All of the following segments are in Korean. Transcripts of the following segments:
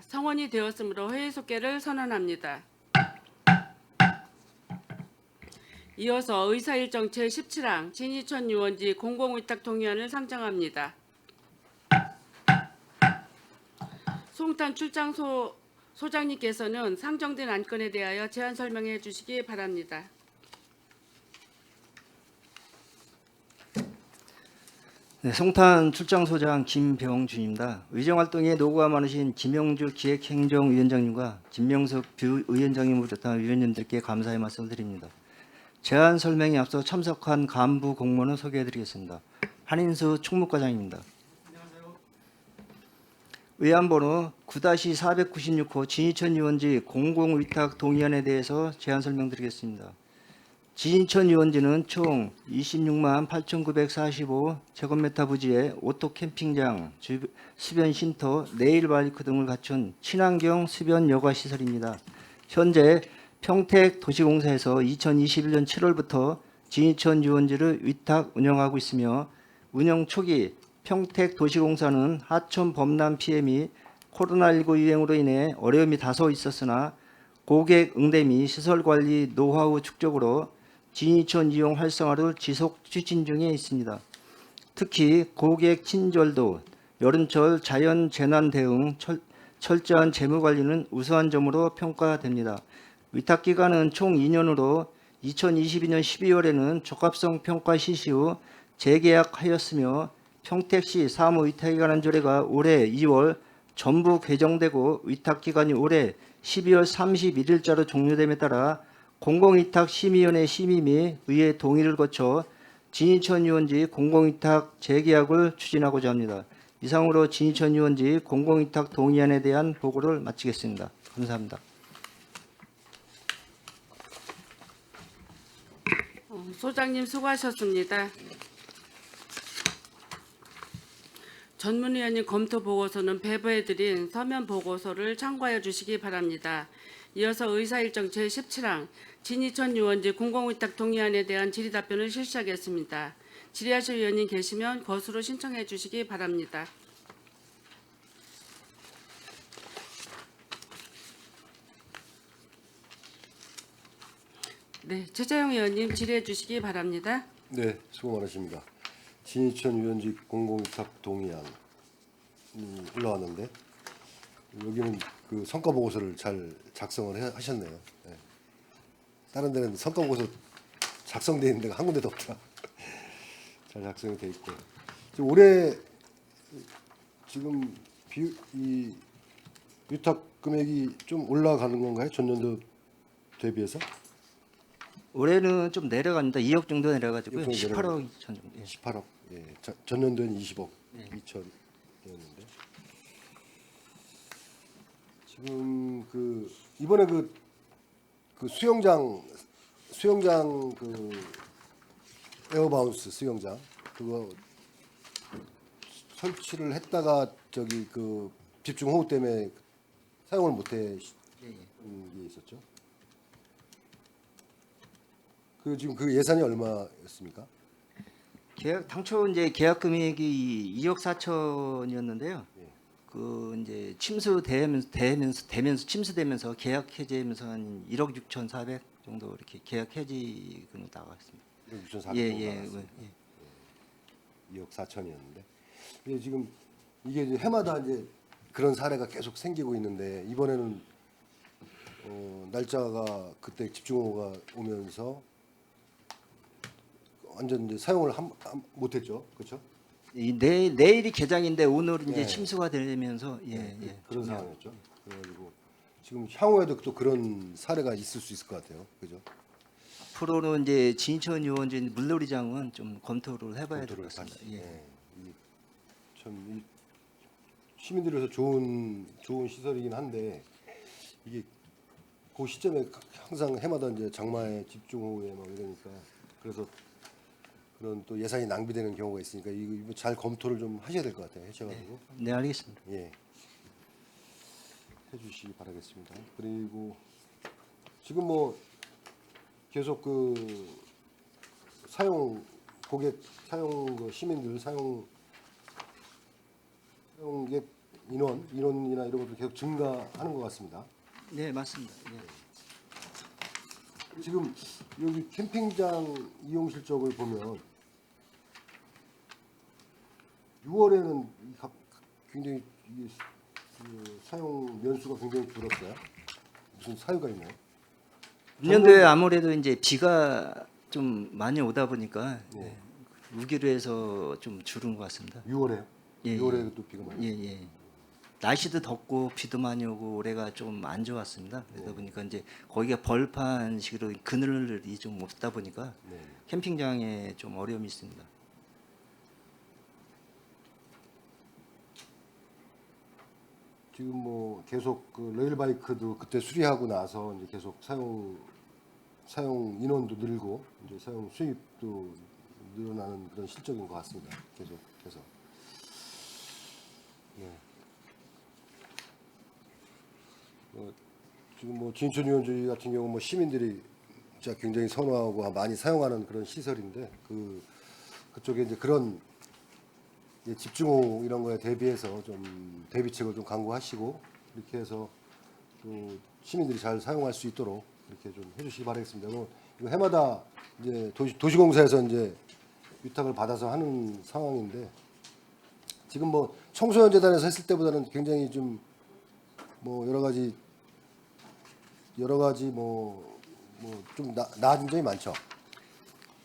성원이 되었으므로 회의 속개를 선언합니다. 이어서 의사일정 제17항 진희천 유원지 공공위탁 동의안을 상정합니다. 송탄 출장소 소장님께서는 상정된 안건에 대하여 제안 설명해 주시기 바랍니다. 네, 송탄 출장소장 김병준입니다. 의정활동에 노고가 많으신 김영주 기획행정위원장님과 진명석 부위원장님을 비롯한 위원님들께 감사의 말씀을 드립니다. 제안 설명에 앞서 참석한 간부 공무원을 소개해드리겠습니다. 한인수 총무과장입니다. 의안번호 9-496호 진희천 유원지 공공위탁 동의안에 대해서 제안 설명드리겠습니다. 진희천 유원지는 총 26만 8,945 제곱미터 부지에 오토 캠핑장, 수변 쉼터, 네일 바이크 등을 갖춘 친환경 수변 여가 시설입니다. 현재 평택 도시공사에서 2021년 7월부터 진희천 유원지를 위탁 운영하고 있으며 운영 초기 평택 도시공사는 하천 범람 피해 및 코로나19 유행으로 인해 어려움이 다소 있었으나 고객 응대 및 시설 관리 노하우 축적으로 진희천 이용 활성화를 지속 추진 중에 있습니다. 특히 고객 친절도, 여름철 자연 재난 대응, 철저한 재무 관리는 우수한 점으로 평가됩니다. 위탁 기간은 총 2년으로 2022년 12월에는 적합성 평가 실시 후 재계약하였으며 평택시 사무 위탁에 관한 조례가 올해 2월 전부 개정되고 위탁 기간이 올해 12월 31일자로 종료됨에 따라 공공위탁심의위원회 심의 및 의회 동의를 거쳐 진희천 유원지 공공위탁 재계약을 추진하고자 합니다. 이상으로 진희천 유원지 공공위탁 동의안에 대한 보고를 마치겠습니다. 감사합니다. 소장님 수고하셨습니다. 전문위원님 검토 보고서는 배부해드린 서면 보고서를 참고하여 주시기 바랍니다. 이어서 의사일정 제17항 진희천 유원지 공공위탁 동의안에 대한 질의답변을 실시하겠습니다. 질의하실 위원님 계시면 거수로 신청해 주시기 바랍니다. 네, 최재형 의원님 질의해 주시기 바랍니다. 네, 수고 많으십니다. 진희천 유원지 공공위탁 동의안 올라왔는데 여기는 그 성과 보고서를 잘 작성을 하셨네요. 네. 다른 데는 성과 보고서 작성돼 있는 데가 한 군데도 없더라. 잘 작성이 돼 있고 지금 올해 지금 이 위탁 금액이 좀 올라가는 건가요? 전년도 대비해서? 올해는 좀 내려갑니다. 2억 정도 내려가지고요. 2억 정도 18억 2천 정도. 예. 18억. 예. 전년도에는 20억 2천이었는데 지금 그 이번에 그 수영장 그 에어바운스 수영장 그거 설치를 했다가 저기 그 집중호우 때문에 사용을 못해 게 있었죠. 그 지금 그 예산이 얼마였습니까? 당초 이제 계약 금액이 2억 4천이었는데요. 예. 그 이제 침수되면서 계약 해지하면서 한 1억 6,400 정도 이렇게 계약 해지금이 나갔습니다. 6,400 예. 2억 4천이었는데 이게 지금 이게 이제 해마다 이제 그런 사례가 계속 생기고 있는데 이번에는 날짜가 그때 집중호우가 오면서 완전 이제 사용을 못했죠, 그렇죠? 내일이 개장인데 오늘 이제 예. 침수가 되면서 그런 상황이었죠. 그래가지고 지금 향후에도 또 그런 사례가 있을 수 있을 것 같아요, 그죠? 앞으로는 이제 진천 유원지 물놀이장은 좀 검토를 해봐야 될 것 검토를 같습니다. 다시, 예. 예. 참 시민들에서 좋은 시설이긴 한데 이게 그 시점에 항상 해마다 이제 장마에 집중호우에 막 이러니까 그래서 그런 또 예산이 낭비되는 경우가 있으니까 이거 잘 검토를 좀 하셔야 될 것 같아요. 하셔가지고 네, 알겠습니다. 예 해주시기 바라겠습니다. 그리고 지금 뭐 계속 그 고객 사용 그 시민들 사용객 인원이나 이런 것도 계속 증가하는 것 같습니다. 네, 맞습니다. 예. 지금 여기 캠핑장 이용 실적을 보면 6월에는 굉장히 이게 사용 면수가 굉장히 줄었어요. 무슨 사유가 있나요? 1년도에 아무래도 이제 비가 좀 많이 오다 보니까 네. 우기로 해서 좀 줄은 것 같습니다. 6월에요? 예, 6월에 또 비가 많이. 예, 예. 날씨도 덥고 비도 많이 오고 올해가 좀 안 좋았습니다. 그러다 네. 보니까 이제 거기가 벌판식으로 그늘이 좀 없다 보니까 네. 캠핑장에 좀 어려움이 있습니다. 지금 뭐 계속 그 레일바이크도 그때 수리하고 나서 이제 계속 사용 인원도 늘고 이제 사용 수입도 늘어나는 그런 실적인 것 같습니다. 계속해서. 네. 지금 뭐 진천유원지 같은 경우 뭐 시민들이 진짜 굉장히 선호하고 많이 사용하는 그런 시설인데 그쪽에 이제 그런 이제 집중호우 이런 거에 대비해서 좀 대비책을 좀 강구하시고 이렇게 해서 또 시민들이 잘 사용할 수 있도록 이렇게 좀 해주시기 바라겠습니다. 이거 해마다 이제 도시공사에서 이제 위탁을 받아서 하는 상황인데 지금 뭐 청소년 재단에서 했을 때보다는 굉장히 좀 뭐 여러 가지 뭐 좀 나아진 점이 많죠.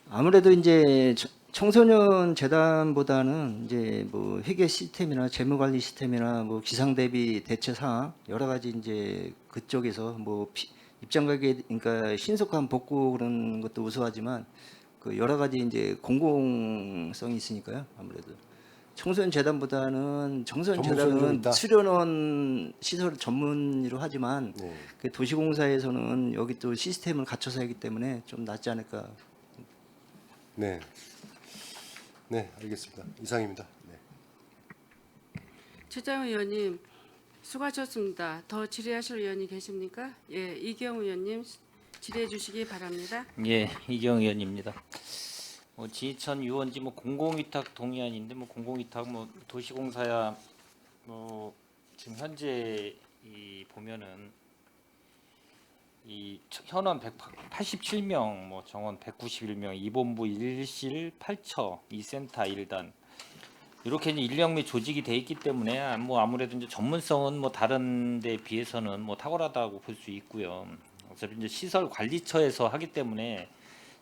아무래도 이제 청소년 재단보다는 이제 뭐 회계 시스템이나 재무 관리 시스템이나 뭐 기상 대비 대처 사항 여러 가지 이제 그쪽에서 뭐 입장 가격 그러니까 신속한 복구 그런 것도 우수하지만 그 여러 가지 이제 공공성이 있으니까요. 아무래도 청소년 재단보다는 청소년 전문성이 좀 재단은 있다. 수련원 시설 전문으로 하지만 네. 그 도시공사에서는 여기 또 시스템을 갖춰서 하기 때문에 좀 낫지 않을까. 네. 네, 알겠습니다. 이상입니다. 네. 최장 의원님 수고하셨습니다. 더 질의하실 의원이 계십니까? 예, 이경 의원님 질의해 주시기 바랍니다. 예, 이경 의원입니다. 지천 유원지 공공위탁 동의안인데 공공위탁 도시공사야 지금 현재 보면은 이 현원 187명, 정원 191명, 이본부 1실 8처, 2센터 1단 이렇게 이제 인력 및 조직이 돼 있기 때문에 아무래도 이제 전문성은 다른 데 비해서는 탁월하다고 볼 수 있고요. 어차피 이제 시설 관리처에서 하기 때문에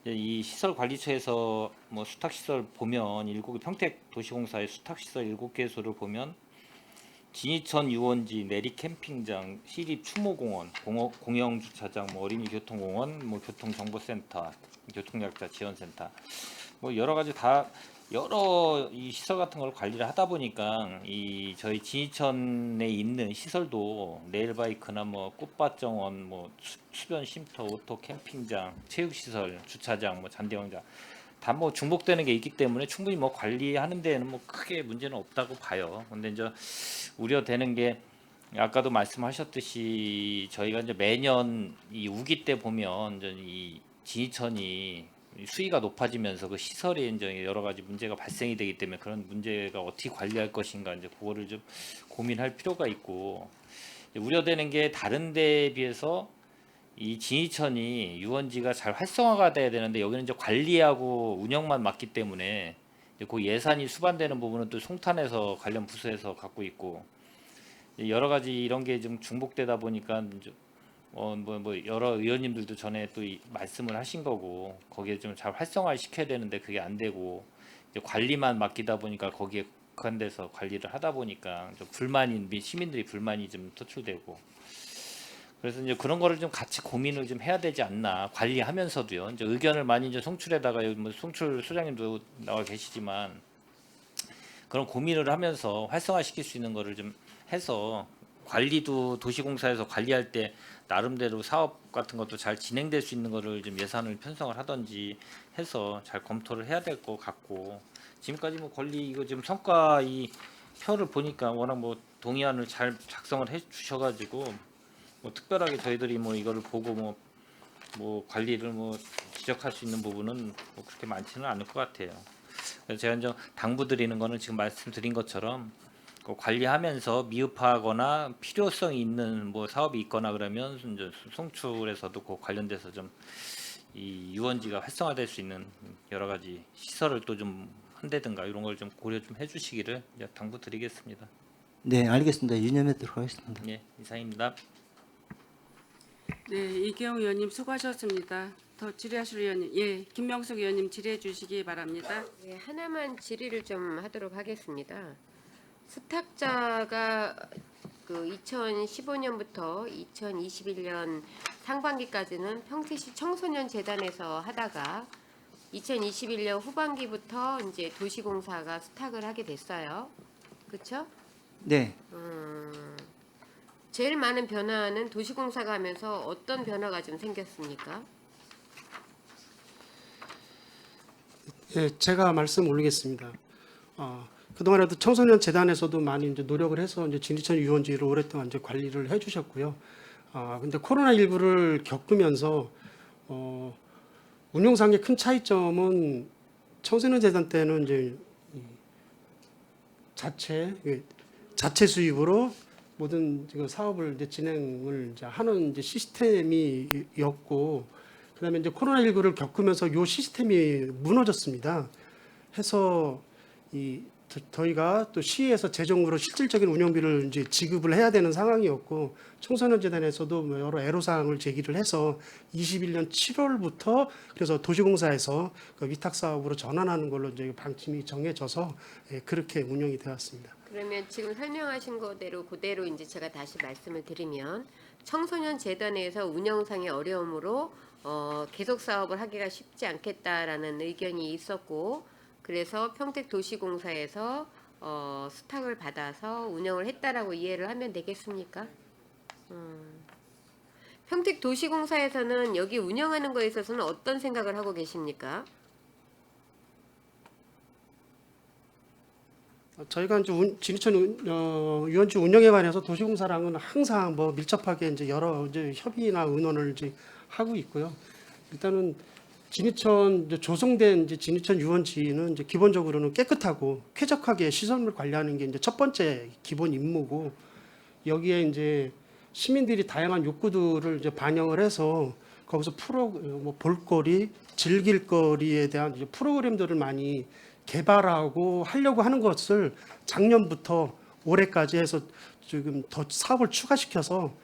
이 시설 관리처에서 수탁 시설 보면 평택 도시공사의 수탁 시설 7개소를 보면 진이천 유원지, 내리 캠핑장, 시립 추모공원, 공영 주차장, 어린이 교통공원, 교통정보센터, 교통약자 지원센터, 여러 가지 여러 이 시설 같은 걸 관리를 하다 보니까 이 저희 진이천에 있는 시설도 레일바이크나 꽃밭 정원, 수변 쉼터, 오토 캠핑장, 체육시설, 주차장, 잔디광장 다 중복되는 게 있기 때문에 충분히 관리하는 데에는 크게 문제는 없다고 봐요. 근데 이제 우려되는 게 아까도 말씀하셨듯이 저희가 이제 매년 이 우기 때 보면 이제 이 진이천이 수위가 높아지면서 그 시설에 이제 여러 가지 문제가 발생이 되기 때문에 그런 문제가 어떻게 관리할 것인가 이제 그거를 좀 고민할 필요가 있고, 우려되는 게 다른 데에 비해서 이 진이천이 유원지가 잘 활성화가 돼야 되는데 여기는 이제 관리하고 운영만 맡기 때문에 그 예산이 수반되는 부분은 또 송탄에서 관련 부서에서 갖고 있고 여러 가지 이런 게 좀 중복되다 보니까 여러 의원님들도 전에 또 말씀을 하신 거고 거기에 좀 잘 활성화 시켜야 되는데 그게 안 되고 이제 관리만 맡기다 보니까 거기에 국한 데서 관리를 하다 보니까 좀 시민들이 불만이 좀 토출되고, 그래서 이제 그런 거를 좀 같이 고민을 좀 해야 되지 않나. 관리하면서도요. 이제 의견을 많이 이제 송출에다가 여기 송출 소장님도 나와 계시지만 그런 고민을 하면서 활성화시킬 수 있는 거를 좀 해서 관리도 도시공사에서 관리할 때 나름대로 사업 같은 것도 잘 진행될 수 있는 거를 좀 예산을 편성을 하든지 해서 잘 검토를 해야 될 것 같고, 지금까지 관리 이거 지금 성과 이 표를 보니까 워낙 동의안을 잘 작성을 해 주셔가지고 특별하게 저희들이 이거를 보고 관리를 지적할 수 있는 부분은 그렇게 많지는 않을 것 같아요. 그래서 제가 이제 당부드리는 거는 지금 말씀드린 것처럼 그 관리하면서 미흡하거나 필요성이 있는 뭐 사업이 있거나 그러면 이제 송출에서도 그 관련돼서 좀 이 유원지가 활성화될 수 있는 여러 가지 시설을 또 좀 한다든가 이런 걸 좀 고려 좀 해주시기를 이제 당부드리겠습니다. 네, 알겠습니다. 유념하도록 하겠습니다. 예, 이상입니다. 네, 이기영 의원님 수고하셨습니다. 더 질의하실 의원님, 예, 김명숙 의원님 질의해 주시기 바랍니다. 네, 하나만 질의를 좀 하도록 하겠습니다. 수탁자가 그 2015년부터 2021년 상반기까지는 평택시 청소년 재단에서 하다가 2021년 후반기부터 이제 도시공사가 수탁을 하게 됐어요. 그렇죠? 네, 제일 많은 변화는 도시공사가 하면서 어떤 변화가 좀 생겼습니까? 예, 제가 말씀 올리겠습니다. 그동안에도 청소년 재단에서도 많이 이제 노력을 해서 이제 진이천 유원지를 오랫동안 이제 관리를 해주셨고요. 근데 코로나19를 겪으면서 운영상의 큰 차이점은 청소년 재단 때는 이제 이 자체 수입으로 모든 지금 사업을 이제 진행을 이제 하는 이제 시스템이었고, 그다음에 이제 코로나19를 겪으면서 요 시스템이 무너졌습니다. 해서 저희가 또 시에서 재정으로 실질적인 운영비를 이제 지급을 해야 되는 상황이었고, 청소년 재단에서도 여러 애로사항을 제기를 해서 21년 7월부터 그래서 도시공사에서 그 위탁 사업으로 전환하는 걸로 이제 방침이 정해져서 그렇게 운영이 되었습니다. 그러면 지금 설명하신 거대로 그대로 이제 제가 다시 말씀을 드리면 청소년 재단에서 운영상의 어려움으로 계속 사업을 하기가 쉽지 않겠다라는 의견이 있었고, 그래서 평택도시공사에서 수탁을 받아서 운영을 했다라고 이해를 하면 되겠습니까? 평택도시공사에서는 여기 운영하는 거에 있어서는 어떤 생각을 하고 계십니까? 저희가 이제 진이천 유원지 운영에 관해서 도시공사랑은 항상 뭐 밀접하게 이제 여러 이제 협의나 의논을 이제 하고 있고요. 일단은 진이천 이제 조성된 이제 진이천 유원지는 이제 기본적으로는 깨끗하고 쾌적하게 시설물 관리하는 게 이제 첫 번째 기본 임무고, 여기에 이제 시민들이 다양한 욕구들을 이제 반영을 해서 거기서 뭐 볼거리, 즐길거리에 대한 이제 프로그램들을 많이 개발하고 하려고 하는 것을 작년부터 올해까지 해서 지금 더 사업을 추가시켜서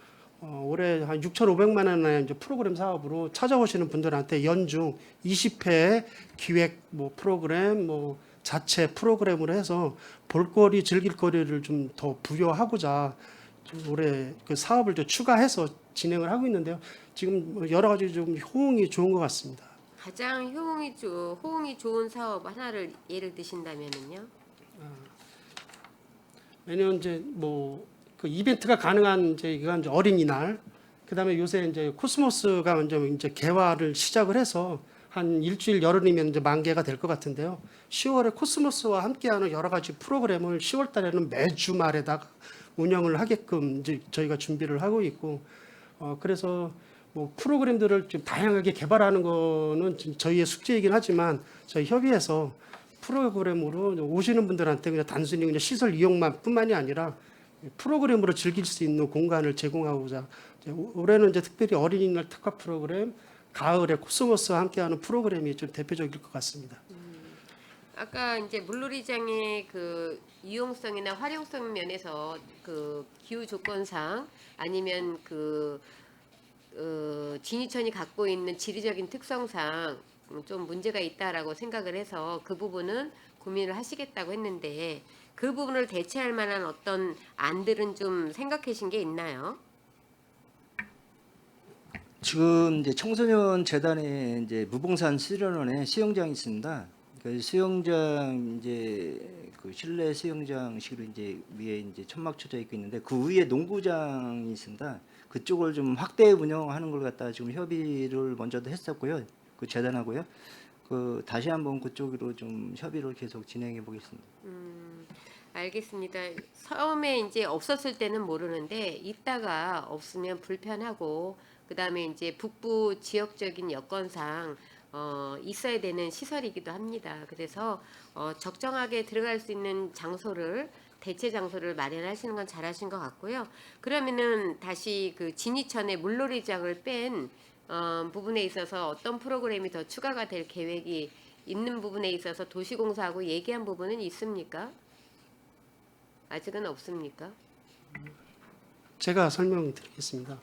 올해 한 6,500만 원의 이제 프로그램 사업으로 찾아오시는 분들한테 연중 20회 기획 뭐 프로그램 뭐 자체 프로그램으로 해서 볼거리, 즐길거리를 좀 더 부여하고자 좀 올해 그 사업을 좀 추가해서 진행을 하고 있는데요. 지금 여러 가지 좀 호응이 좋은 것 같습니다. 가장 호응이 좋은 사업 하나를 예를 드신다면은요? 매년 이제 뭐 그 이벤트가 가능한 이제 이건 이제 어린이날, 그다음에 요새 이제 코스모스가 이제 개화를 시작을 해서 한 일주일 열흘이면 이제 만개가 될 것 같은데요. 10월에 코스모스와 함께하는 여러 가지 프로그램을 10월 달에는 매주 말에다가 운영을 하게끔 이제 저희가 준비를 하고 있고, 그래서 뭐 프로그램들을 좀 다양하게 개발하는 거는 지금 저희의 숙제이긴 하지만 저희 협의해서 프로그램으로 오시는 분들한테 그냥 단순히 그냥 시설 이용만 뿐만이 아니라 프로그램으로 즐길 수 있는 공간을 제공하고자 올해는 이제 특별히 어린이날 특화 프로그램, 가을에 코스모스와 함께하는 프로그램이 좀 대표적일 것 같습니다. 아까 이제 물놀이장의 그 유용성이나 활용성 면에서 그 기후 조건상 아니면 진이천이 갖고 있는 지리적인 특성상 좀 문제가 있다라고 생각을 해서 그 부분은 고민을 하시겠다고 했는데, 그 부분을 대체할 만한 어떤 안들은 좀 생각하신 게 있나요? 지금 이제 청소년 재단에 이제 무봉산 수련원에 수영장이 있습니다. 그 수영장 이제 그 실내 수영장식으로 이제 위에 이제 천막 쳐져 있고 있는데 그 위에 농구장이 있습니다. 그쪽을 좀 확대 운영하는 걸 갖다 지금 협의를 먼저도 했었고요. 그 재단하고요. 그 다시 한번 그쪽으로 좀 협의를 계속 진행해 보겠습니다. 알겠습니다. 처음에 이제 없었을 때는 모르는데 있다가 없으면 불편하고, 그다음에 이제 북부 지역적인 여건상 있어야 되는 시설이기도 합니다. 그래서 적정하게 들어갈 수 있는 장소를 대체 장소를 마련하시는 건 잘하신 것 같고요. 그러면은 다시 그 진이천의 물놀이장을 뺀 부분에 있어서 어떤 프로그램이 더 추가가 될 계획이 있는 부분에 있어서 도시공사하고 얘기한 부분은 있습니까? 아직은 없습니까? 제가 설명드리겠습니다.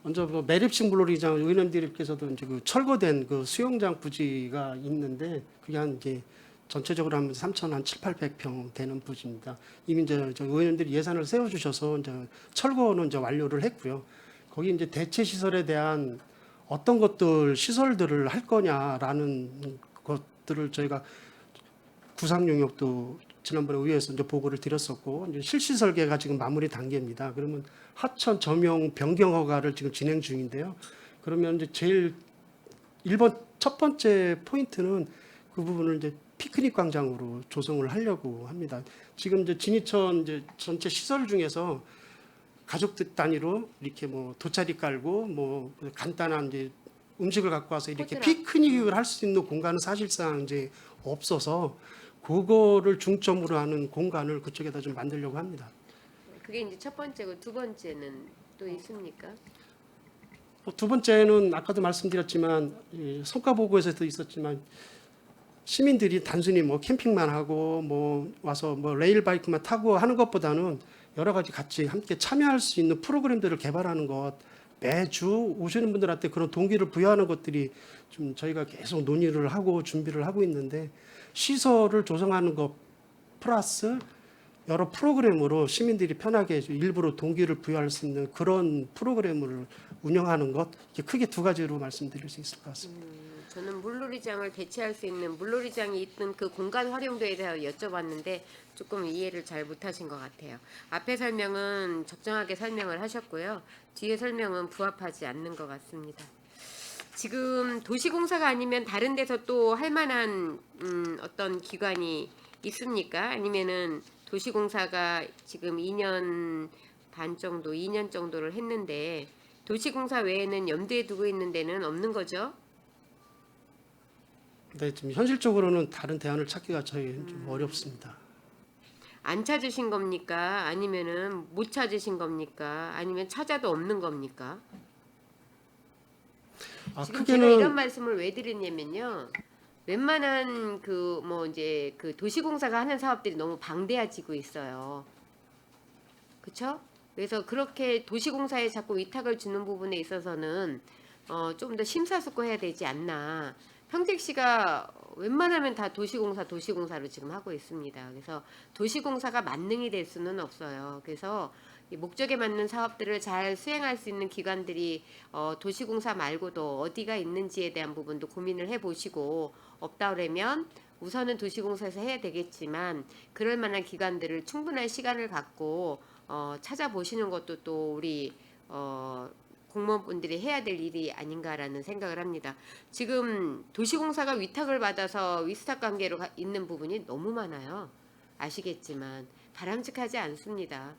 먼저 그 매립식 물놀이장 의원님들께서도 이제 그 철거된 그 수영장 부지가 있는데 그게 한 이제 전체적으로 하면 3,700평 되는 부지입니다. 이미 이제 저 의원님들이 예산을 세워주셔서 이제 철거는 이제 완료를 했고요. 거기 이제 대체 시설에 대한 어떤 것들 시설들을 할 거냐라는 것들을 저희가 구상 용역도 지난번에 의회에서 이제 보고를 드렸었고 이제 실시 설계가 지금 마무리 단계입니다. 그러면 하천 점용 변경 허가를 지금 진행 중인데요. 그러면 이제 제일 1번 첫 번째 포인트는 그 부분을 이제 피크닉 광장으로 조성을 하려고 합니다. 지금 이제 진이천 이제 전체 시설 중에서 가족들 단위로 이렇게 뭐 돗자리 깔고 뭐 간단한 이제 음식을 갖고 와서 이렇게 호텔 피크닉을 할 수 있는 공간은 사실상 이제 없어서 그거를 중점으로 하는 공간을 그쪽에다 좀 만들려고 합니다. 그게 이제 첫 번째고 두 번째는 또 있습니까? 두 번째는 아까도 말씀드렸지만 이 성과 보고에서도 있었지만 시민들이 단순히 뭐 캠핑만 하고 뭐 와서 뭐 레일 바이크만 타고 하는 것보다는 여러 가지 같이 함께 참여할 수 있는 프로그램들을 개발하는 것, 매주 오시는 분들한테 그런 동기를 부여하는 것들이 좀 저희가 계속 논의를 하고 준비를 하고 있는데 시설을 조성하는 것 플러스 여러 프로그램으로 시민들이 편하게 일부러 동기를 부여할 수 있는 그런 프로그램을 운영하는 것, 이렇게 크게 두 가지로 말씀드릴 수 있을 것 같습니다. 저는 물놀이장을 대체할 수 있는 물놀이장이 있는 그 공간 활용도에 대해 여쭤봤는데 조금 이해를 잘 못하신 것 같아요. 앞에 설명은 적정하게 설명을 하셨고요. 뒤에 설명은 부합하지 않는 것 같습니다. 지금 도시공사가 아니면 다른 데서 또 할 만한 어떤 기관이 있습니까? 아니면은 도시공사가 지금 2년 반 정도, 2년 정도를 했는데 도시공사 외에는 염두에 두고 있는 데는 없는 거죠? 네, 지금 현실적으로는 다른 대안을 찾기가 저희 좀 어렵습니다. 안 찾으신 겁니까? 아니면은 못 찾으신 겁니까? 아니면 찾아도 없는 겁니까? 지금 제가 이런 말씀을 왜 드리냐면요. 웬만한 그 뭐 이제 그 도시공사가 하는 사업들이 너무 방대해지고 있어요. 그렇죠? 그래서 그렇게 도시공사에 자꾸 위탁을 주는 부분에 있어서는 좀 더 심사숙고해야 되지 않나. 평택시가 웬만하면 다 도시공사로 지금 하고 있습니다. 그래서 도시공사가 만능이 될 수는 없어요. 그래서 이 목적에 맞는 사업들을 잘 수행할 수 있는 기관들이 도시공사 말고도 어디가 있는지에 대한 부분도 고민을 해보시고 없다 그러면 우선은 도시공사에서 해야 되겠지만 그럴 만한 기관들을 충분한 시간을 갖고 찾아보시는 것도 또 우리 공무원분들이 해야 될 일이 아닌가라는 생각을 합니다. 지금 도시공사가 위탁을 받아서 위스탁 관계로 있는 부분이 너무 많아요. 아시겠지만 바람직하지 않습니다.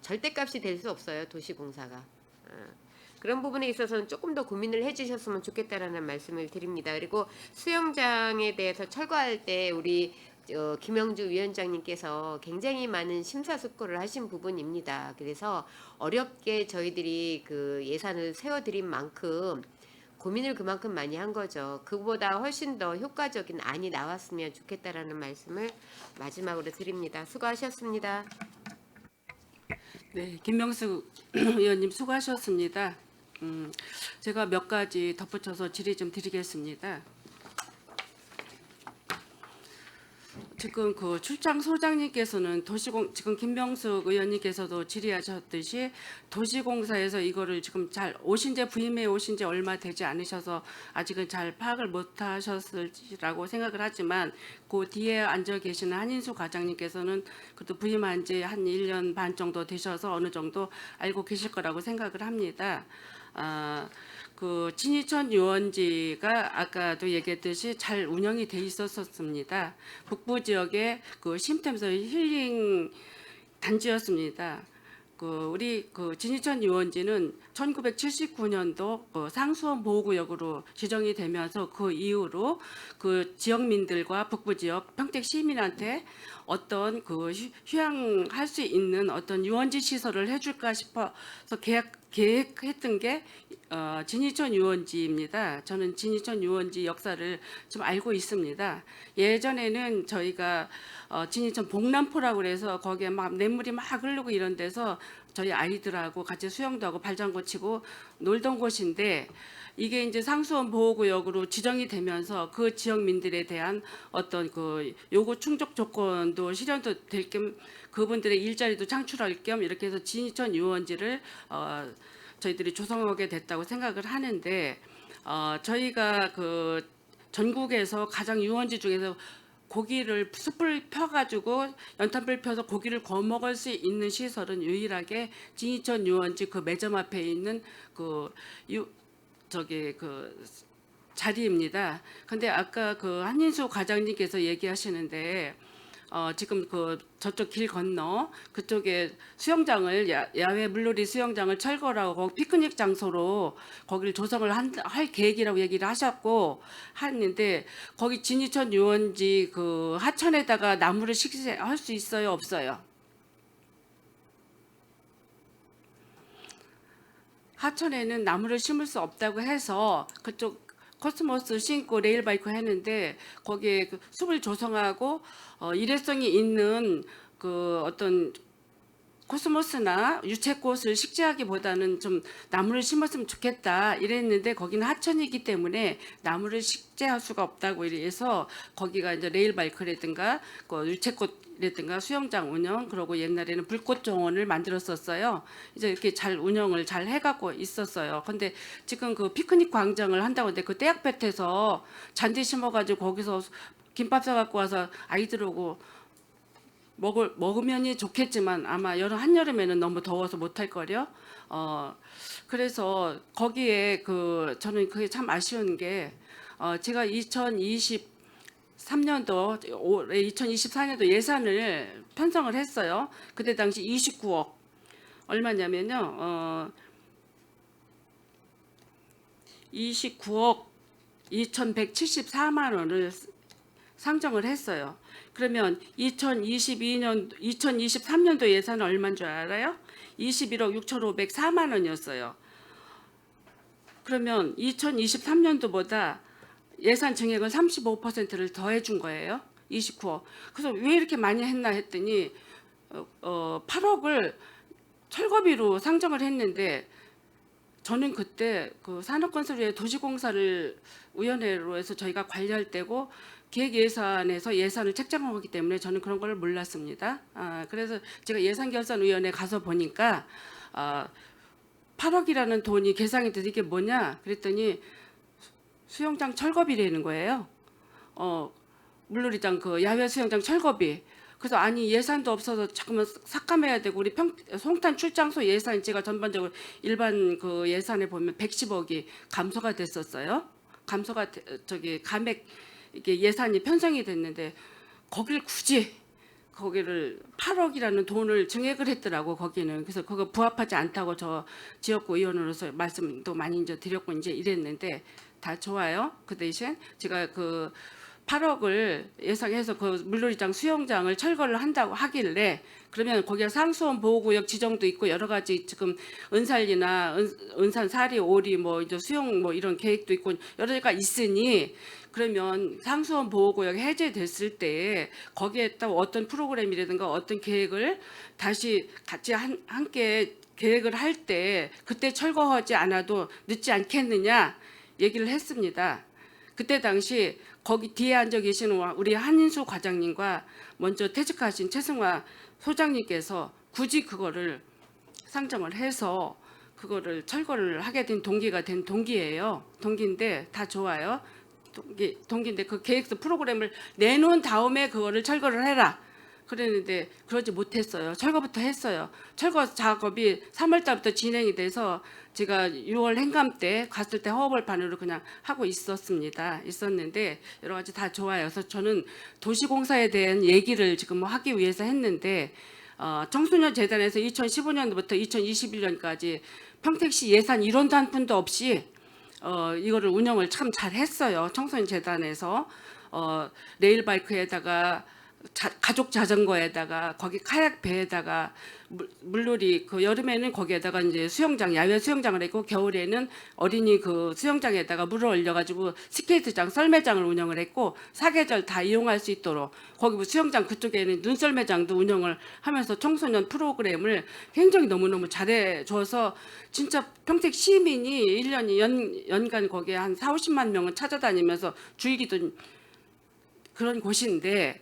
절대값이 될 수 없어요. 도시공사가. 그런 부분에 있어서는 조금 더 고민을 해주셨으면 좋겠다라는 말씀을 드립니다. 그리고 수영장에 대해서 철거할 때 우리 김영주 위원장님께서 굉장히 많은 심사숙고를 하신 부분입니다. 그래서 어렵게 저희들이 그 예산을 세워드린 만큼 고민을 그만큼 많이 한 거죠. 그보다 훨씬 더 효과적인 안이 나왔으면 좋겠다라는 말씀을 마지막으로 드립니다. 수고하셨습니다. 네, 김명수 의원님 수고하셨습니다. 제가 몇 가지 덧붙여서 질의 좀 드리겠습니다. 지금 그 출장 소장님께서는 지금 김명숙 의원님께서도 질의하셨듯이 도시공사에서 이거를 지금 잘 오신지 부임해 오신지 얼마 되지 않으셔서 아직은 잘 파악을 못하셨을지라고 생각을 하지만 그 뒤에 앉아 계시는 한인수 과장님께서는 그래도 부임한 지 한 1년 반 정도 되셔서 어느 정도 알고 계실 거라고 생각을 합니다. 그 진이천 유원지가 아까도 얘기했듯이 잘 운영이 돼 있었습니다. 북부 지역의 그 쉼터에서 힐링 단지였습니다. 우리 진이천 유원지는 1979년도 상수원 보호구역으로 지정이 되면서 그 이후로 그 지역민들과 북부 지역 평택 시민한테 어떤 휴양할 수 있는 어떤 유원지 시설을 해줄까 싶어서 계획했던 게 진이천 유원지입니다. 저는 진이천 유원지 역사를 좀 알고 있습니다. 예전에는 저희가 진이천 복남포라고 그래서 거기에 막 냇물이 막 흐르고 이런 데서 저희 아이들하고 같이 수영도 하고 발장구 치고 놀던 곳인데 이게 이제 상수원 보호구역으로 지정이 되면서 그 지역민들에 대한 어떤 요구 충족 조건도 실현도 될 겸 그분들의 일자리도 창출할 겸 이렇게 해서 진이천 유원지를 저희들이 조성하게 됐다고 생각을 하는데 저희가 전국에서 가장 유원지 중에서 고기를 숯불 펴가지고 연탄불 펴서 고기를 구워 먹을 수 있는 시설은 유일하게 진이천 유원지 매점 앞에 있는 자리입니다. 근데 아까 한인수 과장님께서 얘기하시는데 지금 저쪽 길 건너 그쪽에 수영장을 야외 물놀이 수영장을 철거하고 거기 피크닉 장소로 거기를 조성을 할 계획이라고 얘기를 하셨고 하는데 거기 진이천 유원지 하천에다가 나무를 식재할 수 있어요, 없어요? 하천에는 나무를 심을 수 없다고 해서 그쪽 코스모스 신고 레일바이크 했는데 거기에 숲을 조성하고 일회성이 있는 어떤 코스모스나 유채꽃을 식재하기보다는 좀 나무를 심었으면 좋겠다 이랬는데 거기는 하천이기 때문에 나무를 식재할 수가 없다고 이래서 거기가 이제 레일바이크라든가 유채꽃이라든가 수영장 운영 그리고 옛날에는 불꽃 정원을 만들었었어요. 이제 이렇게 잘 운영을 잘 해가고 있었어요. 근데 지금 피크닉 광장을 한다고 하는데 떼약볕에서 잔디 심어가지고 거기서 김밥 사갖고 와서 아이들하고 먹으면이 좋겠지만 아마 한여름에는 너무 더워서 못할 거려. 그래서 거기에 저는 그게 참 아쉬운 게 제가 2023년도 올해 2024년도 예산을 편성을 했어요. 그때 당시 29억 얼마냐면요. 29억 2,174만 원을 상정을 했어요. 그러면 2023년도 예산은 얼마인 줄 알아요? 21억 6,504만 원이었어요. 그러면 2023년도보다 예산 증액을 35%를 더해 준 거예요. 29억. 그래서 왜 이렇게 많이 했나 했더니 8억을 철거비로 상정을 했는데 저는 그때 산업건설위의 도시공사를 위원회로 해서 저희가 관리할 때고 기획 예산에서 예산을 책정하기 때문에 저는 그런 걸 몰랐습니다. 그래서 제가 예산결산위원회 가서 보니까 8억이라는 돈이 계산이 돼서 이게 뭐냐 그랬더니 수영장 철거비라는 거예요. 물놀이장 야외 수영장 철거비. 그래서 아니 예산도 없어서 자꾸만 삭감해야 되고 우리 송탄 출장소 예산 제가 전반적으로 일반 예산에 보면 110억이 감소가 됐었어요. 감소가 감액 이게 예산이 편성이 됐는데 거기를 굳이 거기를 8억이라는 돈을 증액을 했더라고 거기는. 그래서 그거 부합하지 않다고 저 지역구 의원으로서 말씀도 많이 이제 드렸고 이제 이랬는데 다 좋아요. 그 대신 제가 8억을 예상해서 물놀이장 수영장을 철거를 한다고 하길래 그러면 거기가 상수원 보호구역 지정도 있고 여러 가지 지금 은살리나 은산 사리 오리 이제 수영 이런 계획도 있고 여러 개가 있으니 그러면 상수원 보호구역 해제됐을 때 거기에 또 어떤 프로그램이라든가 어떤 계획을 다시 같이 함께 계획을 할 때 그때 철거하지 않아도 늦지 않겠느냐 얘기를 했습니다. 그때 당시 거기 뒤에 앉아 계시는 우리 한인수 과장님과 먼저 퇴직하신 최승화 소장님께서 굳이 그거를 상정을 해서 그거를 철거를 하게 된 동기가 된 동기예요. 동기인데 다 좋아요. 동기인데 그 계획서 프로그램을 내놓은 다음에 그거를 철거를 해라. 그랬는데 그러지 못했어요. 철거부터 했어요. 철거 작업이 3월 달부터 진행이 돼서 제가 6월 행감 때 갔을 때 허허벌판으로 그냥 하고 있었는데 여러 가지 다 좋아요. 그래서 저는 도시공사에 대한 얘기를 지금 하기 위해서 했는데 청소년 재단에서 2015년부터 2021년까지 평택시 예산 1원도 한 푼도 없이 이거를 운영을 참 잘했어요. 청소년 재단에서 레일바이크에다가 가족 자전거에다가 거기 카약 배에다가 물놀이 그 여름에는 거기에다가 이제 수영장 야외 수영장을 했고 겨울에는 어린이 그 수영장에다가 물을 올려가지고 스케이트장 썰매장을 운영을 했고 사계절 다 이용할 수 있도록 거기 뭐 수영장 그쪽에는 눈썰매장도 운영을 하면서 청소년 프로그램을 굉장히 너무너무 잘해줘서 진짜 평택 시민이 1년 연간 거기에 한 40~50만 명은 찾아다니면서 주의기도 그런 곳인데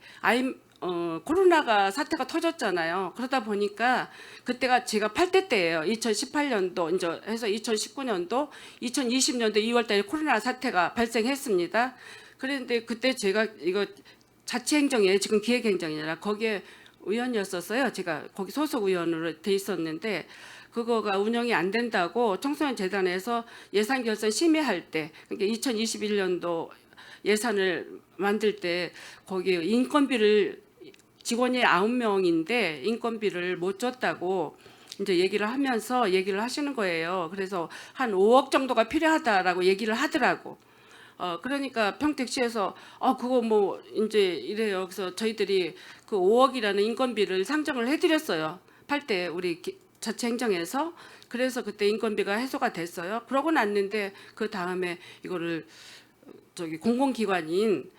코로나가 사태가 터졌잖아요. 그러다 보니까 그때가 제가 8대 때예요. 2018년도 이제 해서 2019년도, 2020년도 2월달에 코로나 사태가 발생했습니다. 그런데 그때 제가 이거 자치행정에 지금 기획행정이라 거기에 의원이었었어요. 제가 거기 소속 의원으로 돼 있었는데 그거가 운영이 안 된다고 청소년 재단에서 예산 결산 심의할 때 그러니까 2021년도 예산을 만들 때 거기 인건비를 직원이 9명인데 인건비를 못 줬다고 이제 얘기를 하면서 얘기를 하시는 거예요. 그래서 한 5억 정도가 필요하다라고 얘기를 하더라고. 그러니까 평택시에서 그거 뭐 이제 이래요. 그래서 저희들이 그 5억이라는 인건비를 상정을 해드렸어요. 8대 우리 자치행정에서. 그래서 그때 인건비가 해소가 됐어요. 그러고 났는데 그 다음에 이거를 저기 공공기관인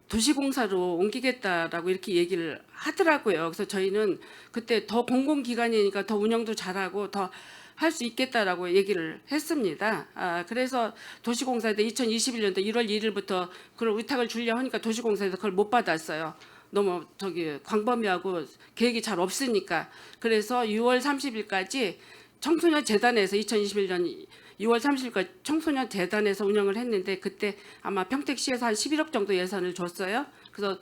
도시공사로 옮기겠다라고 이렇게 얘기를 하더라고요. 그래서 저희는 그때 더 공공기관이니까 더 운영도 잘하고 더 할 수 있겠다라고 얘기를 했습니다. 그래서 도시공사에서 2021년도 1월 1일부터 그걸 위탁을 주려 하니까 도시공사에서 그걸 못 받았어요. 너무 저기 광범위하고 계획이 잘 없으니까. 그래서 6월 30일까지 청소년 재단에서 2021년 6월 30일까지 청소년 재단에서 운영을 했는데 그때 아마 평택시에서 한 11억 정도 예산을 줬어요. 그래서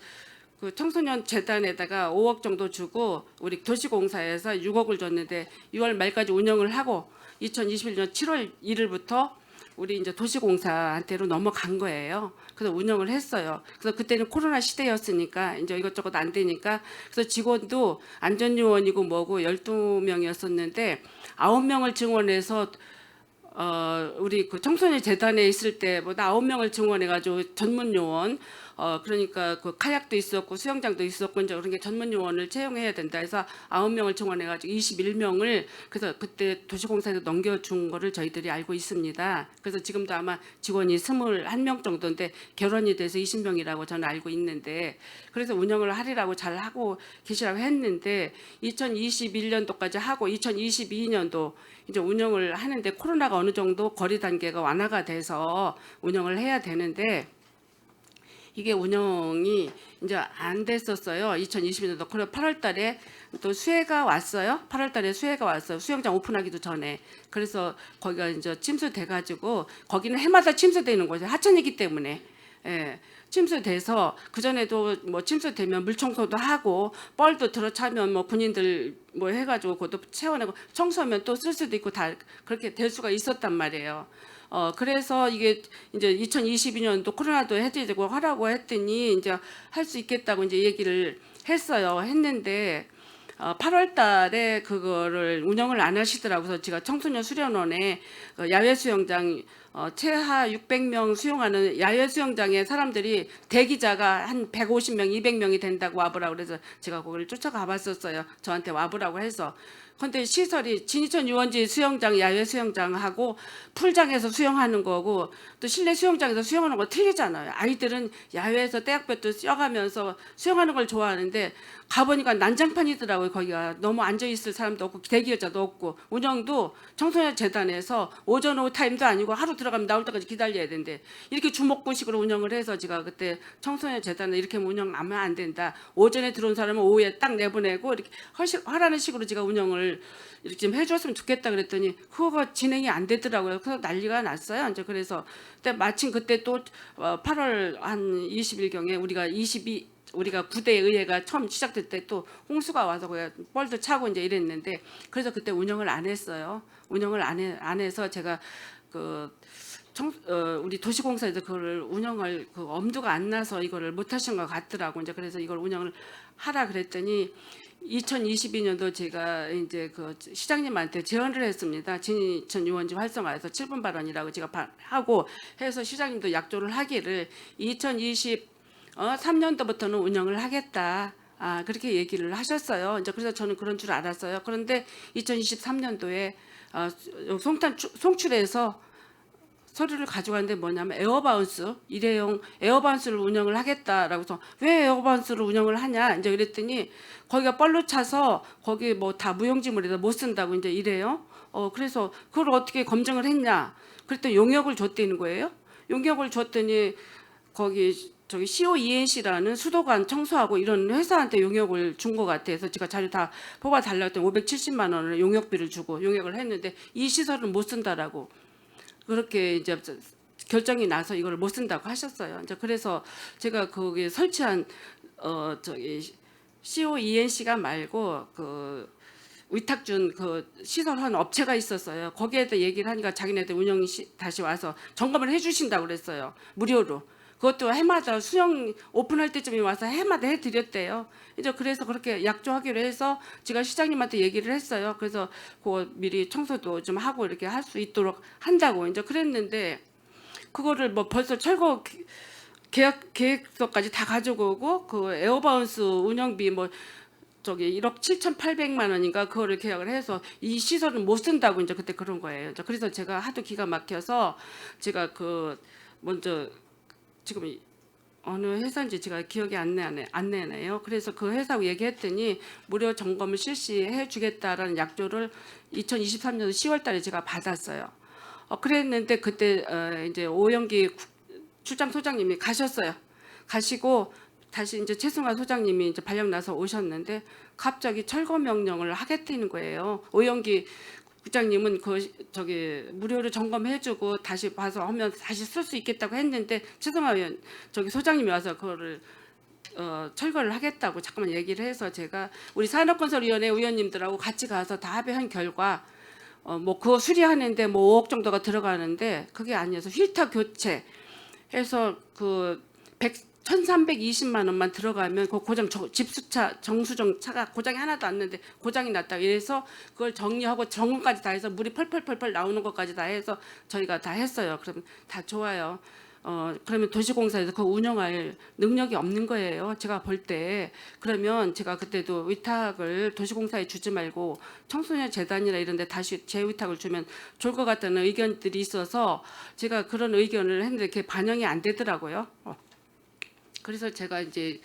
그 청소년 재단에다가 5억 정도 주고 우리 도시공사에서 6억을 줬는데 6월 말까지 운영을 하고 2021년 7월 1일부터 우리 이제 도시공사한테로 넘어간 거예요. 그래서 운영을 했어요. 그래서 그때는 코로나 시대였으니까 이제 이것저것 안 되니까 그래서 직원도 안전요원이고 뭐고 12명이었었는데 9명을 증원해서 우리 그 청소년 재단에 있을 때보다 9명을 증원해가지고 전문 요원 그러니까 그 카약도 있었고 수영장도 있었고 이제 그런 게 전문 요원을 채용해야 된다 해서 9명을 증원해가지고 21명을 그래서 그때 도시공사에서 넘겨준 거를 저희들이 알고 있습니다. 그래서 지금도 아마 직원이 21명 정도인데 결혼이 돼서 20명이라고 저는 알고 있는데 그래서 운영을 하리라고 잘 하고 계시라고 했는데 2021년도까지 하고 2022년도 이제 운영을 하는데 코로나가 어느 정도 거리 단계가 완화가 돼서 운영을 해야 되는데 이게 운영이 이제 안 됐었어요. 2022년도. 그래서 8월 달에 또 수해가 왔어요. 8월 달에 수해가 왔어요. 수영장 오픈하기도 전에. 그래서 거기가 이제 침수돼가지고 거기는 해마다 침수되는 거죠. 하천이기 때문에. 예. 침수돼서 그전에도 뭐 침수되면 물청소도 하고 뻘도 들어차면 뭐 군인들 뭐 해가지고 그것도 채워내고 청소하면 또 쓸 수도 있고 다 그렇게 될 수가 있었단 말이에요. 그래서 이게 이제 2022년도 코로나도 해제되고 하라고 했더니 이제 할 수 있겠다고 이제 얘기를 했는데 8월 달에 그거를 운영을 안 하시더라고요. 그래서 제가 청소년 수련원에 야외 수영장 최하 600명 수용하는 야외 수영장에 사람들이 대기자가 한 150명, 200명이 된다고 와보라고 그래서 제가 거기를 쫓아가 봤었어요. 저한테 와보라고 해서. 근데 시설이 진이천 유원지 수영장, 야외 수영장하고 풀장에서 수영하는 거고 또 실내 수영장에서 수영하는 거 틀리잖아요. 아이들은 야외에서 떼약볕도 뛰어가면서 수영하는 걸 좋아하는데 가보니까 난장판이더라고요. 거기가 너무 앉아있을 사람도 없고 대기여자도 없고 운영도 청소년 재단에서 오전 오후 타임도 아니고 하루 들어가면 나올 때까지 기다려야 된대. 이렇게 주목구식으로 운영을 해서 제가 그때 청소년 재단을 이렇게 운영하면 안 된다. 오전에 들어온 사람은 오후에 딱 내보내고 이렇게 하라는 식으로 제가 운영을 이렇게 좀 해줬으면 좋겠다 그랬더니 그거가 진행이 안 되더라고요. 그래서 난리가 났어요. 이제 그래서 마침 그때 또 8월 한 20일경에 우리가 구대 의회가 처음 시작될 때 또 홍수가 와서 뻘도 차고 이제 이랬는데 그래서 그때 운영을 안 했어요. 운영을 안 해서 제가 우리 도시공사에서 그거를 운영을 엄두가 안 나서 이거를 못 하신 것 같더라고. 이제 그래서 이걸 운영을 하라 그랬더니 2022년도 제가 이제 그 시장님한테 제언을 했습니다. 진이천 유원지 활성화해서 7분 발언이라고 제가 하고 해서 시장님도 약조를 하기를 2023년도부터는 운영을 하겠다. 그렇게 얘기를 하셨어요. 이제 그래서 저는 그런 줄 알았어요. 그런데 2023년도에 송출해서 서류를 가져갔는데 뭐냐면 에어바운스 일회용 에어바운스를 운영을 하겠다라고 해서 왜 에어바운스를 운영을 하냐 이제 그랬더니 거기가 뻘로 차서 거기 뭐 다 무용지물에다 못 쓴다고 이제 이래요. 그래서 그걸 어떻게 검증을 했냐 그랬더니 용역을 줬다는 거예요. 용역을 줬더니 거기 저기 COENC라는 수도관 청소하고 이런 회사한테 용역을 준 것 같아서 제가 자료 다 뽑아 달라고 했더니 570만 원을 용역비를 주고 용역을 했는데 이 시설은 못 쓴다라고 그렇게 이제 결정이 나서 이걸 못 쓴다고 하셨어요. 이제 그래서 제가 거기 설치한 저기 COENC가 말고 그 위탁 준 그 시설한 업체가 있었어요. 거기에다 얘기를 하니까 자기네들 운영이 다시 와서 점검을 해주신다고 그랬어요. 무료로. 그것도 해마다 수영 오픈할 때쯤에 와서 해마다 해드렸대요. 이제 그래서 그렇게 약조하기로 해서 제가 시장님한테 얘기를 했어요. 그래서 그 미리 청소도 좀 하고 이렇게 할 수 있도록 한다고 이제 그랬는데 그거를 뭐 벌써 철거 계획서까지 다 가지고 오고 그 에어바운스 운영비 뭐 저기 1억 7,800만 원인가 그거를 계약을 해서 이 시설은 못 쓴다고 이제 그때 그런 거예요. 이제 그래서 제가 하도 기가 막혀서 제가 그 먼저 지금 어느 회사인지 제가 기억이 안 나네요. 그래서 그 회사하고 얘기했더니 무료 점검을 실시해 주겠다라는 약조를 2023년 10월달에 제가 받았어요. 그랬는데 그때 이제 오영기 출장 소장님이 가셨어요. 가시고 다시 이제 최승화 소장님이 이제 발령 나서 오셨는데 갑자기 철거 명령을 하겠다는 거예요. 오영기 국장님은 그 저기 무료로 점검해주고 다시 봐서 하면 다시 쓸 수 있겠다고 했는데 최승화 의원 저기 소장님이 와서 그거를 철거를 하겠다고 잠깐만 얘기를 해서 제가 우리 산업건설위원회 의원님들하고 같이 가서 다 합의한 결과 뭐 그거 수리하는데 뭐 5억 정도가 들어가는데 그게 아니어서 휠터 교체 해서 그 1,320만 원만 들어가면 그 고장 집수차 정수정 차가 고장이 하나도 안 났는데 고장이 났다 이래서 그걸 정리하고 점검까지 다 해서 물이 펄펄펄펄 나오는 것까지 다 해서 저희가 다 했어요. 그럼 다 좋아요. 그러면 도시공사에서 그거 운영할 능력이 없는 거예요. 제가 볼 때. 그러면 제가 그때도 위탁을 도시공사에 주지 말고 청소년 재단이나 이런 데 다시 재위탁을 주면 좋을 것 같다는 의견들이 있어서 제가 그런 의견을 했는데 그게 반영이 안 되더라고요. 그래서 제가 이제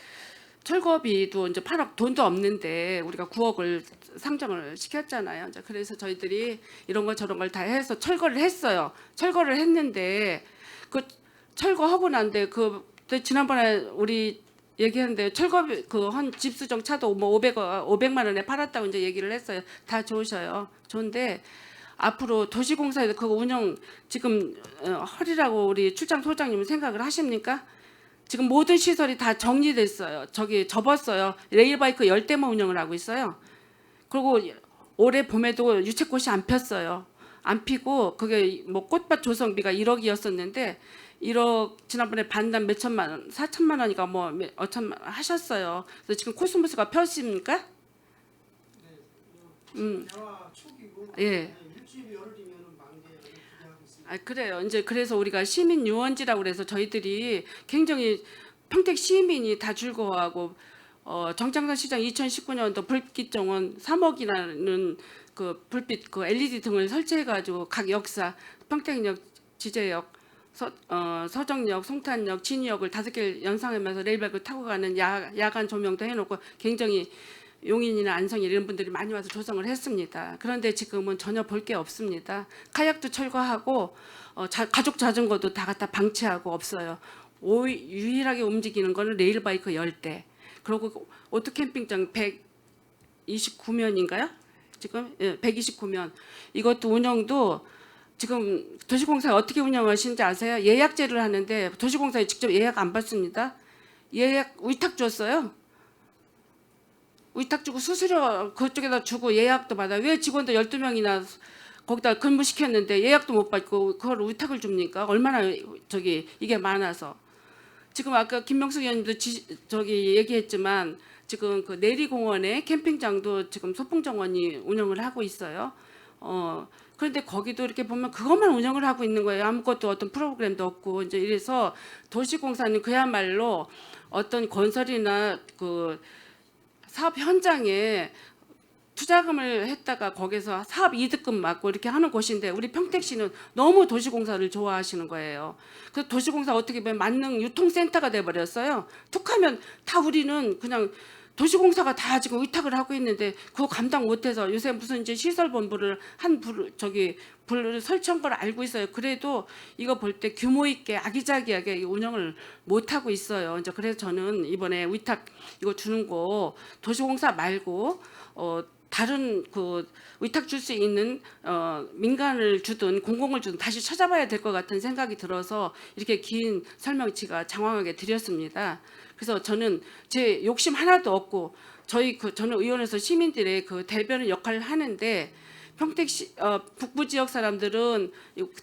철거비도 이제 8억 돈도 없는데 우리가 9억을 상정을 시켰잖아요. 이제 그래서 저희들이 이런 거 저런 걸 다 해서 철거를 했어요. 철거를 했는데 그 철거하고 난데 그 지난번에 우리 얘기했는데 철거비 그 한 집수정 차도 뭐 500만 원에 팔았다고 이제 얘기를 했어요. 다 좋으셔요. 좋은데 앞으로 도시공사에서 그거 운영 지금 허리라고 우리 출장 소장님은 생각을 하십니까? 지금 모든 시설이 다 정리됐어요. 저기 접었어요. 레일바이크 10대만 운영을 하고 있어요. 그리고 올해 봄에도 유채꽃이 안 폈어요. 안 피고 그게 뭐 꽃밭 조성비가 1억이었었는데 1억 지난번에 반납 몇 천만 원, 4천만 원이가 뭐 어천만 하셨어요. 그래서 지금 코스모스가 폈습니까? 대화 초기고 예. 일주일 열흘 뒤면은 만개를 기대하고 있습니다. 그래요. 이제 그래서 우리가 시민 유원지라고 그래서 저희들이 굉장히 평택 시민이 다 즐거워하고 정창선 시장 2019년도 불빛 정원 3억이라는 그 불빛 그 LED 등을 설치해가지고 각 역사 평택역, 지제역, 서정역, 송탄역, 진이역을 5개를 연상하면서 레일바이크 타고 가는 야간 조명도 해놓고 굉장히 용인이나 안성 이런 분들이 많이 와서 조성을 했습니다. 그런데 지금은 전혀 볼 게 없습니다. 카약도 철거하고 가족 자전거도 다 갖다 방치하고 없어요. 유일하게 움직이는 거는 레일바이크 10대. 그리고 오토캠핑장 129면인가요? 지금 129면. 이것도 운영도 지금 도시공사 어떻게 운영하시는지 아세요? 예약제를 하는데 도시공사에 직접 예약 안 받습니다. 예약 위탁 줬어요. 위탁 주고 수수료 그쪽에다 주고 예약도 받아. 왜 직원들 12명이나 거기다 근무시켰는데 예약도 못 받고 그걸 위탁을 줍니까? 얼마나 저기 이게 많아서. 지금 아까 김명숙 의원님도 저기 얘기했지만 지금 그 내리공원에 캠핑장도 지금 소풍정원이 운영을 하고 있어요. 그런데 거기도 이렇게 보면 그것만 운영을 하고 있는 거예요. 아무것도 어떤 프로그램도 없고 이제 이래서 도시공사는 그야말로 어떤 건설이나 그 사업 현장에 투자금을 했다가 거기서 사업 이득금 받고 이렇게 하는 곳인데 우리 평택시는 너무 도시공사를 좋아하시는 거예요. 그래서 도시공사 어떻게 보면 만능 유통센터가 돼버렸어요. 툭하면 다 우리는 그냥 도시공사가 다 지금 의탁을 하고 있는데 그거 감당 못해서 요새 무슨 이제 시설본부를 불을 설치한 걸 알고 있어요. 그래도 이거 볼 때 규모 있게 아기자기하게 운영을 못 하고 있어요. 이제 그래서 저는 이번에 위탁 이거 주는 거 도시공사 말고 다른 그 위탁 줄 수 있는 민간을 주든 공공을 주든 다시 찾아봐야 될 것 같은 생각이 들어서 이렇게 긴 설명치가 장황하게 드렸습니다. 그래서 저는 제 욕심 하나도 없고 저는 의원에서 시민들의 그 대변인 역할을 하는데 평택시 북부 지역 사람들은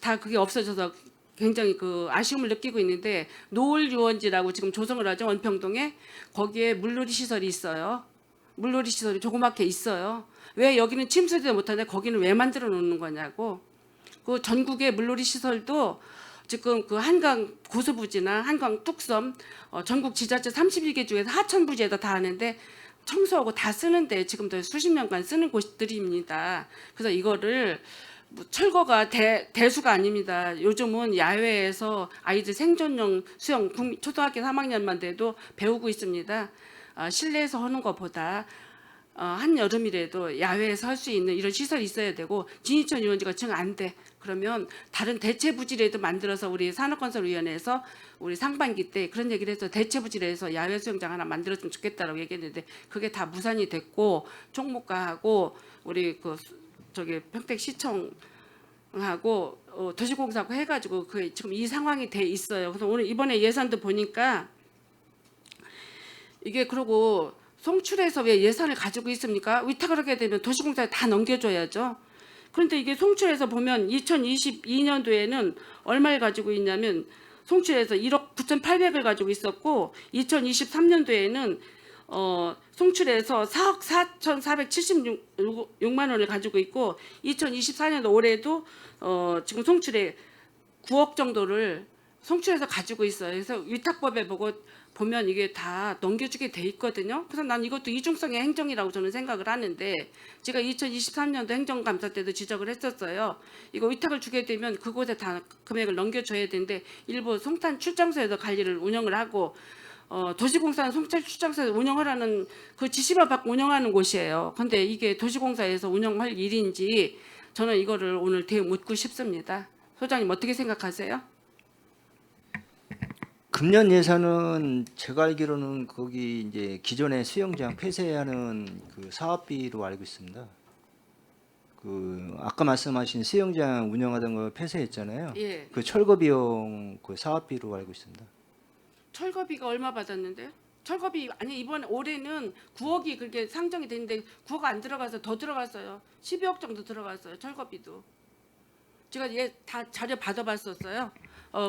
다 그게 없어져서 굉장히 그 아쉬움을 느끼고 있는데 노을 유원지라고 지금 조성을 하죠. 원평동에 거기에 물놀이 시설이 있어요. 물놀이 시설이 조그맣게 있어요. 왜 여기는 침수도 못하는데 거기는 왜 만들어 놓는 거냐고. 그 전국의 물놀이 시설도 지금 그 한강 고수부지나 한강 뚝섬 전국 지자체 31개 중에서 하천부지에다 다 하는데 청소하고 다 쓰는데 지금도 수십 년간 쓰는 곳들입니다. 그래서 이거를 뭐 철거가 대수가 아닙니다. 요즘은 야외에서 아이들 생존용 수영 초등학교 3학년만 돼도 배우고 있습니다. 실내에서 하는 것보다 한여름이라도 야외에서 할 수 있는 이런 시설이 있어야 되고 진이천 유원지가 정 안 돼. 그러면 다른 대체 부지라도 만들어서 우리 산업건설위원회에서 우리 상반기 때 그런 얘기를 해서 대체 부지에서 야외 수영장 하나 만들었으면 좋겠다라고 얘기했는데 그게 다 무산이 됐고 총무과하고 우리 저기 평택시청하고 도시공사하고 해가지고 그 지금 이 상황이 돼 있어요. 그래서 오늘 이번에 예산도 보니까 이게 그러고 송출해서 왜 예산을 가지고 있습니까? 위탁을 하게 되면 도시공사에 다 넘겨줘야죠. 그런데 이게 송출해서 보면 2022년도에는 얼마를 가지고 있냐면 송출해서 1억 9,800을 가지고 있었고 2023년도에는 송출해서 4억 4,476만 원을 가지고 있고 2024년도 올해도 지금 송출에 9억 정도를 송출해서 가지고 있어요. 그래서 위탁법에 보면 이게 다 넘겨주게 돼 있거든요. 그래서 난 이것도 이중성의 행정이라고 저는 생각을 하는데 제가 2023년도 행정감사 때도 지적을 했었어요. 이거 위탁을 주게 되면 그곳에 다 금액을 넘겨줘야 되는데 일부 송탄 출장소에서 관리를 운영을 하고 도시공사는 송탄 출장소에서 운영하라는 그 지시만 받고 운영하는 곳이에요. 근데 이게 도시공사에서 운영할 일인지 저는 이거를 오늘 묻고 싶습니다. 소장님 어떻게 생각하세요? 금년 예산은 제가 알기로는 거기 이제 기존의 수영장 폐쇄하는 그 사업비로 알고 있습니다. 그 아까 말씀하신 수영장 운영하던 거 폐쇄했잖아요. 예. 그 철거 비용 그 사업비로 알고 있습니다. 철거비가 얼마 받았는데요? 철거비 아니 이번 올해는 9억이 그렇게 상정이 됐는데 9억 안 들어가서 더 들어갔어요. 12억 정도 들어갔어요. 철거비도. 제가 다 자료 받아봤었어요.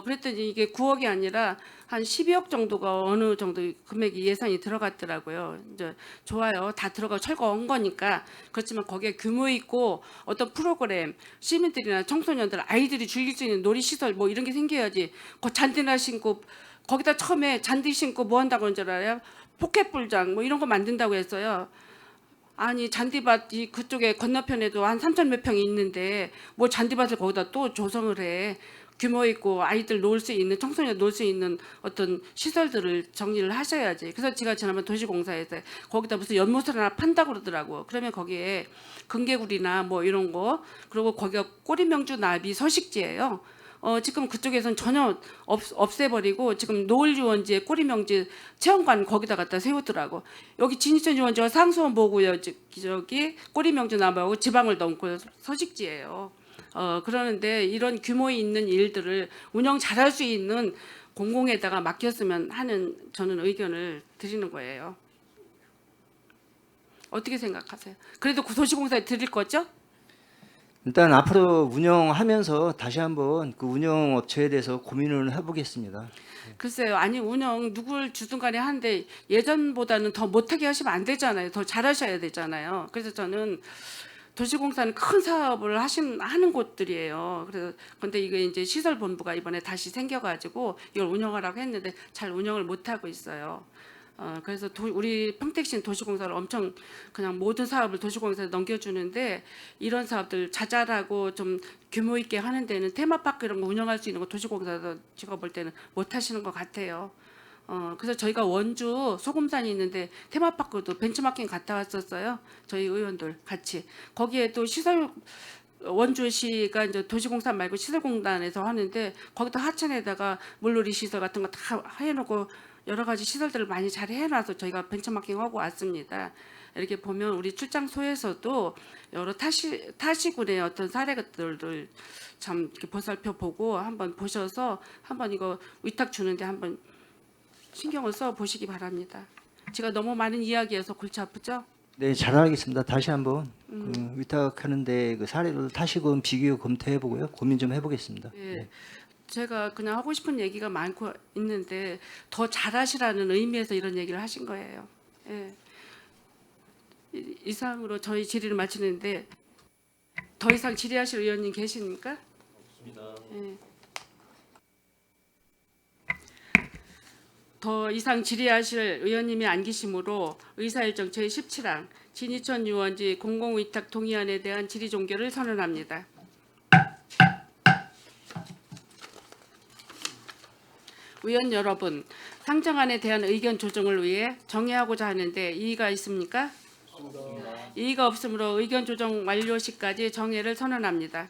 그랬더니 이게 9억이 아니라 한 12억 정도가 어느 정도 금액이 예산이 들어갔더라고요. 이제 좋아요. 다 들어가 철거한 거니까. 그렇지만 거기에 규모 있고 어떤 프로그램 시민들이나 청소년들 아이들이 즐길 수 있는 놀이시설 뭐 이런 게 생겨야지. 잔디나 신고 거기다 처음에 잔디 신고 뭐 한다고 한 줄 알아요? 포켓볼장 뭐 이런 거 만든다고 했어요. 아니 잔디밭이 그쪽에 건너편에도 한 3천 몇 평이 있는데 뭐 잔디밭을 거기다 또 조성을 해. 규모 있고 아이들 놀 수 있는 청소년 놀 수 있는 어떤 시설들을 정리를 하셔야지. 그래서 제가 지난번 도시공사에서 거기다 무슨 연못을 하나 판다고 그러더라고. 그러면 거기에 금개구리나 뭐 이런 거 그리고 거기가 꼬리명주 나비 서식지예요. 지금 그쪽에서는 전혀 없애버리고 지금 노을유원지에 꼬리명지 체험관 거기다 갖다 세우더라고. 여기 진이천 유원지와 상수원 보고요. 저기 꼬리명주 나무하고 지방을 넘고 서식지예요. 그러는데 이런 규모 있는 일들을 운영 잘할 수 있는 공공에다가 맡겼으면 하는 저는 의견을 드리는 거예요. 어떻게 생각하세요? 그래도 도시공사에 드릴 거죠? 일단 앞으로 운영하면서 다시 한번 그 운영 업체에 대해서 고민을 해보겠습니다. 글쎄요. 아니 운영 누굴 주든 간에 하는데 예전보다는 더 못하게 하시면 안 되잖아요. 더 잘하셔야 되잖아요. 그래서 저는 도시공사는 큰 사업을 하는 곳들이에요. 그래서 근데 이게 이제 시설본부가 이번에 다시 생겨가지고 이걸 운영하라고 했는데 잘 운영을 못 하고 있어요. 그래서 우리 평택시는 도시공사를 엄청 그냥 모든 사업을 도시공사에 넘겨주는데 이런 사업들 자잘하고 좀 규모 있게 하는 데는 테마파크 이런 거 운영할 수 있는 거 도시공사도 제가 볼 때는 못 하시는 것 같아요. 그래서 저희가 원주 소금산이 있는데 테마파크도 벤치마킹 갔다 왔었어요. 저희 의원들 같이. 거기에 또 시설 원주시가 이제 도시공사 말고 시설공단에서 하는데 거기도 하천에다가 물놀이 시설 같은 거 다 해놓고 여러 가지 시설들을 많이 잘 해놔서 저희가 벤치마킹하고 왔습니다. 이렇게 보면 우리 출장소에서도 여러 타시군의 어떤 사례들을 참 이렇게 보살펴 보고 한번 보셔서 한번 이거 위탁 주는데 한번 신경을 써 보시기 바랍니다. 제가 너무 많은 이야기여서 골치 아프죠? 네, 잘 알겠습니다. 다시 한번 위탁하는데 그 사례를 다시금 비교 검토해 보고요. 고민 좀 해보겠습니다. 예. 네. 제가 그냥 하고 싶은 얘기가 많고 있는데 더 잘하시라는 의미에서 이런 얘기를 하신 거예요. 예. 이상으로 저희 질의를 마치는데 더 이상 질의하실 의원님 계십니까? 없습니다. 예. 더 이상 질의하실 의원님이 안 계시므로 의사일정 제17항 진이천 유원지 공공위탁 동의안에 대한 질의 종결을 선언합니다. 의원 여러분, 상정안에 대한 의견 조정을 위해 정의하고자 하는데 이의가 있습니까? 없습니다. 이의가 없으므로 의견 조정 완료 시까지 정의를 선언합니다.